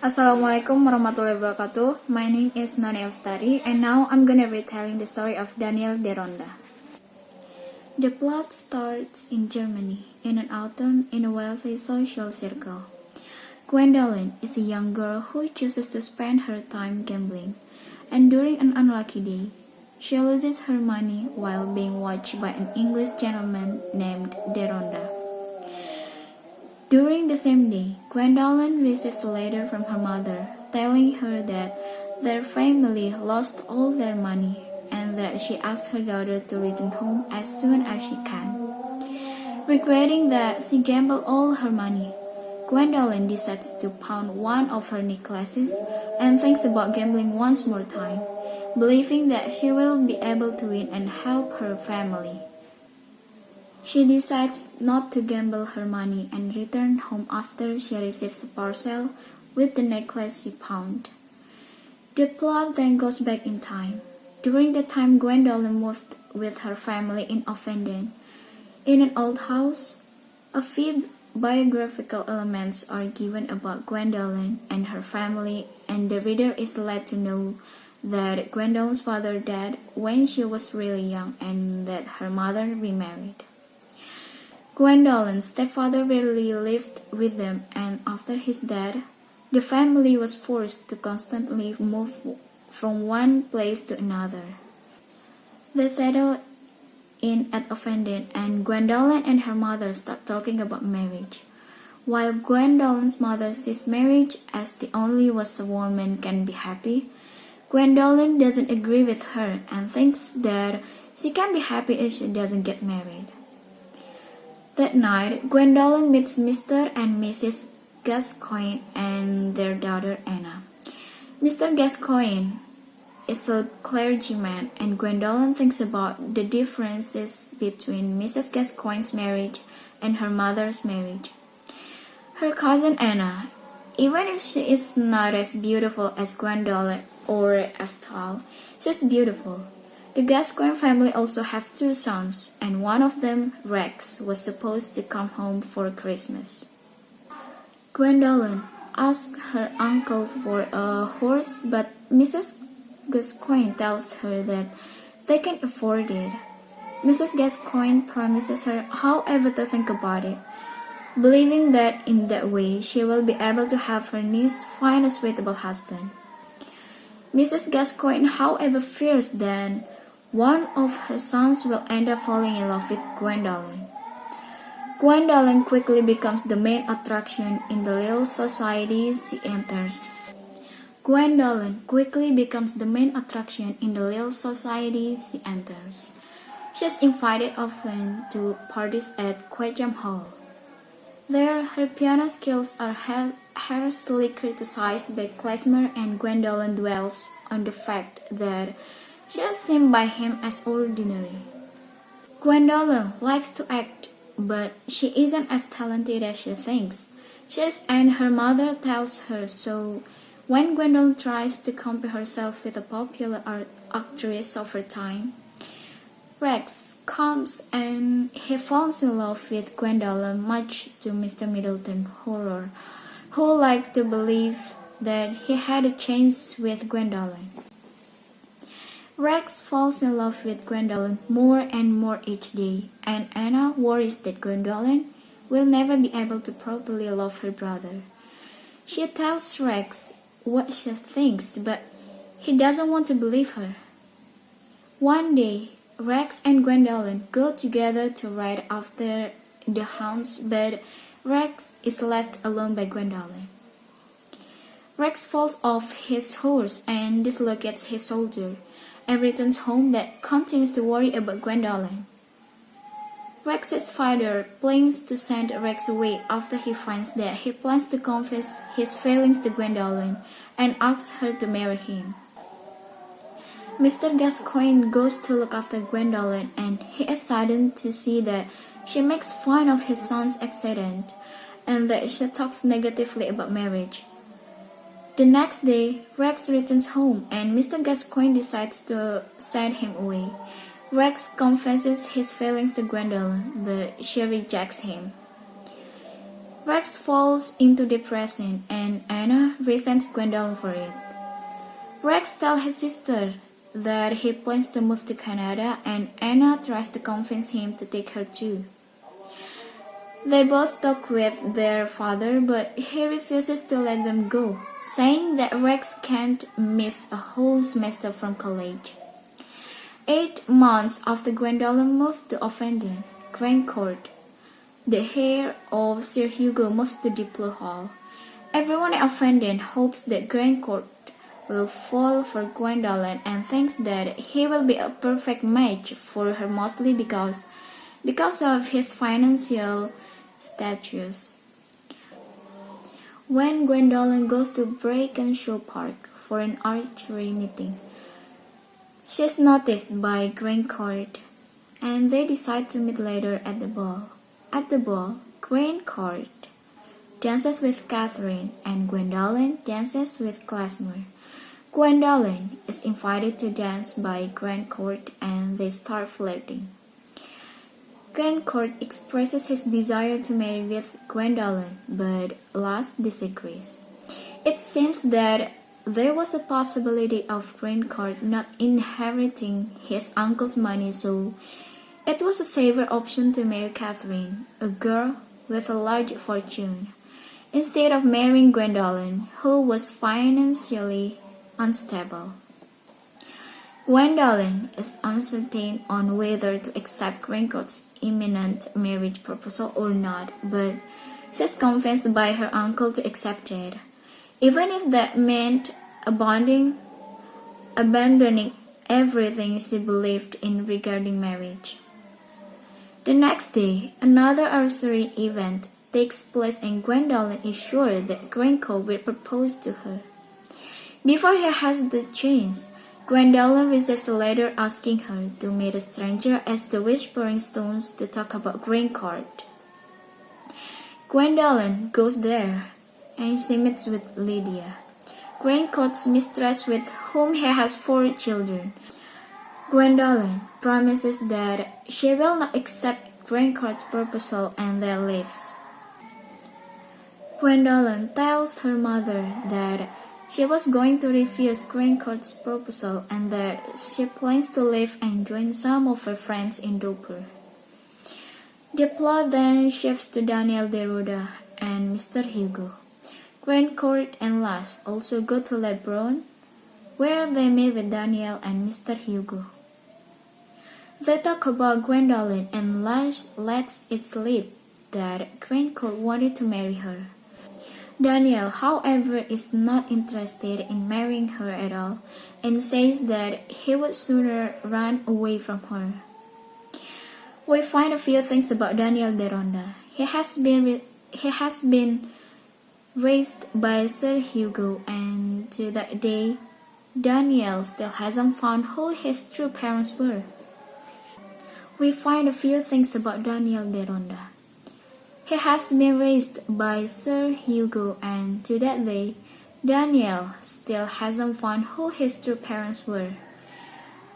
Assalamualaikum warahmatullahi wabarakatuh. My name is Noni Ayu Lestari, and now I'm gonna be telling the story of Daniel DERONDA. The plot starts in Germany in an autumn in a wealthy social circle. Gwendolyn is a young girl who chooses to spend her time gambling, and during an unlucky day, she loses her money while being watched by an English gentleman named DERONDA. During the same day, Gwendolyn receives a letter from her mother telling her that their family lost all their money and that she asks her daughter to return home as soon as she can. Regretting that she gambled all her money, Gwendolyn decides to pawn one of her necklaces and thinks about gambling once more time, believing that she will be able to win and help her family. She decides not to gamble her money and return home after she receives a parcel with the necklace she pawned. The plot then goes back in time. During the time Gwendolyn moved with her family in Ovenden, in an old house, a few biographical elements are given about Gwendolyn and her family, and the reader is led to know that Gwendolyn's father died when she was really young and that her mother remarried. Gwendolyn's stepfather rarely lived with them, and after his death, the family was forced to constantly move from one place to another. They settle in at Ovenden, and Gwendolyn and her mother start talking about marriage. While Gwendolyn's mother sees marriage as the only way a woman can be happy, Gwendolyn doesn't agree with her and thinks that she can be happy if she doesn't get married. That night, Gwendolyn meets Mr. and Mrs. Gascoigne and their daughter Anna. Mr. Gascoigne is a clergyman, and Gwendolyn thinks about the differences between Mrs. Gascoigne's marriage and her mother's marriage. Her cousin Anna, even if she is not as beautiful as Gwendolyn or as tall, she's beautiful. The Gascoigne family also have two sons, and one of them, Rex, was supposed to come home for Christmas. Gwendolyn asks her uncle for a horse, but Mrs. Gascoigne tells her that they can't afford it. Mrs. Gascoigne promises her, however, to think about it, believing that in that way she will be able to have her niece find a suitable husband. Mrs. Gascoigne, however, fears that one of her sons will end up falling in love with Gwendolyn. Gwendolyn quickly becomes the main attraction in the little society she enters. Gwendolyn quickly becomes the main attraction in the little society she enters. She is invited often to parties at Quetcham Hall. There, her piano skills are harshly criticized by Klezmer, and Gwendolyn dwells on the fact that she is seen by him as ordinary. Gwendolyn likes to act, but she isn't as talented as she thinks. And her mother tells her so. When Gwendolyn tries to compare herself with a popular actress of her time, Rex comes and he falls in love with Gwendolyn, much to Mr. Middleton's horror, who liked to believe that he had a chance with Gwendolyn. Rex falls in love with Gwendolyn more and more each day, and Anna worries that Gwendolyn will never be able to properly love her brother. She tells Rex what she thinks, but he doesn't want to believe her. One day, Rex and Gwendolyn go together to ride after the hounds, but Rex is left alone by Gwendolyn. Rex falls off his horse and dislocates his shoulder, and returns home but continues to worry about Gwendolyn. Rex's father plans to send Rex away after he finds that he plans to confess his feelings to Gwendolyn and asks her to marry him. Mr. Gascoigne goes to look after Gwendolyn, and he is saddened to see that she makes fun of his son's accident and that she talks negatively about marriage. The next day, Rex returns home, and Mr. Gascoigne decides to send him away. Rex confesses his feelings to Gwendolyn, but she rejects him. Rex falls into depression and Anna resents Gwendolyn for it. Rex tells his sister that he plans to move to Canada and Anna tries to convince him to take her too. They both talk with their father, but he refuses to let them go, saying that Rex can't miss a whole semester from college. 8 months after Gwendolyn moved to Offendon, Grandcourt, the heir of Sir Hugo, moves to Diplo Hall. Everyone at Offendon hopes that Grandcourt will fall for Gwendolyn and thinks that he will be a perfect match for her, mostly because of his financial status. When Gwendolyn goes to Brackenshire Park for an archery meeting, she is noticed by Grandcourt, and they decide to meet later at the ball. At the ball, Grandcourt dances with Catherine and Gwendolyn dances with Klesmer. Gwendolyn is invited to dance by Grandcourt and they start flirting. Grandcourt expresses his desire to marry with Gwendolyn, but Last disagrees. It seems that there was a possibility of Grandcourt not inheriting his uncle's money, so it was a safer option to marry Catherine, a girl with a large fortune, instead of marrying Gwendolyn, who was financially unstable. Gwendolyn is uncertain on whether to accept Grandcourt's imminent marriage proposal or not, but she's convinced by her uncle to accept it, even if that meant abandoning everything she believed in regarding marriage. The next day, another archery event takes place and Gwendolyn is sure that Grandcourt will propose to her. Before he has the chance, Gwendolyn receives a letter asking her to meet a stranger at the Whispering Stones to talk about Grandcourt. Gwendolyn goes there, and she meets with Lydia, Grandcourt's mistress with whom he has 4 children. Gwendolyn promises that she will not accept Grandcourt's proposal and then leaves. Gwendolyn tells her mother that she was going to refuse Grandcourt's proposal and that she plans to leave and join some of her friends in Dover. The plot then shifts to Daniel DERONDA and Mr. Hugo. Grandcourt and Lass also go to Lebanon, where they meet with Daniel and Mr. Hugo. They talk about Gwendolyn and Lass lets it slip that Grandcourt wanted to marry her. Daniel, however, is not interested in marrying her at all and says that he would sooner run away from her. We find a few things about Daniel DERONDA. He has been raised by Sir Hugo, and to that day, Daniel still hasn't found who his true parents were. We find a few things about Daniel DERONDA. He has been raised by Sir Hugo, and to that day, Daniel still hasn't found who his true parents were.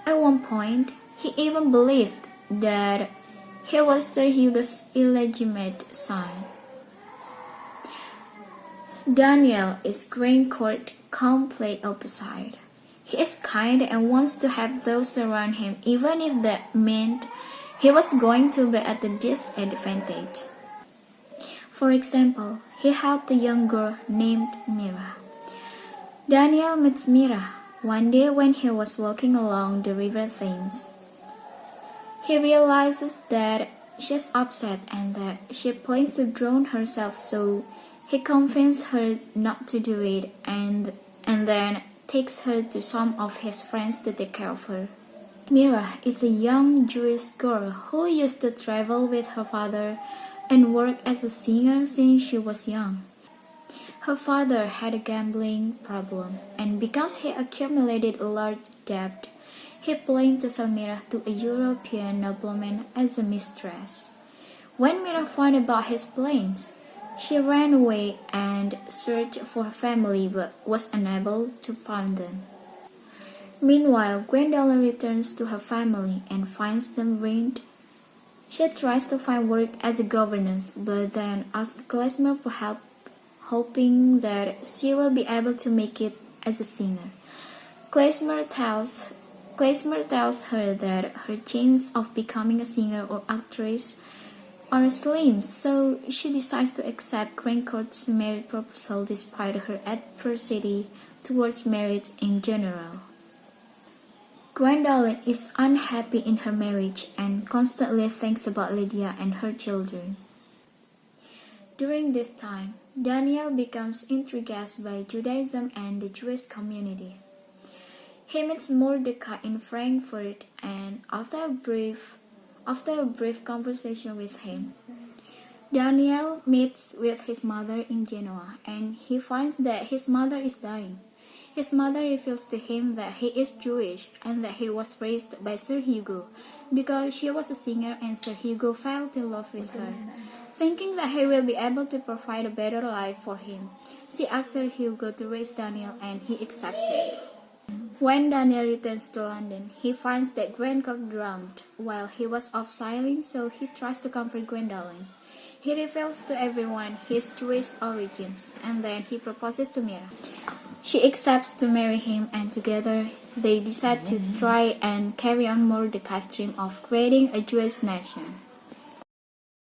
At one point, he even believed that he was Sir Hugo's illegitimate son. Daniel is Grandcourt's complete opposite. He is kind and wants to help those around him, even if that meant he was going to be at a disadvantage. For example, he helped a young girl named Mira. Daniel meets Mira one day when he was walking along the river Thames. He realizes that she's upset and that she plans to drown herself, so he convinces her not to do it and then takes her to some of his friends to take care of her. Mira is a young Jewish girl who used to travel with her father and work as a singer since she was young. Her father had a gambling problem, and because he accumulated a large debt, he planned to sell Mira to a European nobleman as a mistress. When Mira found about his plans, she ran away and searched for her family but was unable to find them. Meanwhile, Gwendolyn returns to her family and finds them ruined. She tries to find work as a governess, but then asks Klezmer for help, hoping that she will be able to make it as a singer. Klezmer tells her that her chances of becoming a singer or actress are slim, so she decides to accept Grandcourt's marriage proposal despite her adversity towards marriage in general. Gwendolyn is unhappy in her marriage and constantly thinks about Lydia and her children. During this time, Daniel becomes intrigued by Judaism and the Jewish community. He meets Mordecai in Frankfurt, and after a brief conversation with him, Daniel meets with his mother in Genoa, and he finds that his mother is dying. His mother reveals to him that he is Jewish and that he was raised by Sir Hugo because she was a singer and Sir Hugo fell in love with her. Thinking that he will be able to provide a better life for him, she asks Sir Hugo to raise Daniel and he accepted. When Daniel returns to London, he finds that Grandcourt drowned while he was off sailing, so he tries to comfort Gwendolyn. He reveals to everyone his Jewish origins, and then he proposes to Mira. She accepts to marry him, and together they decide to try and carry on Mordecai's dream of creating a Jewish nation.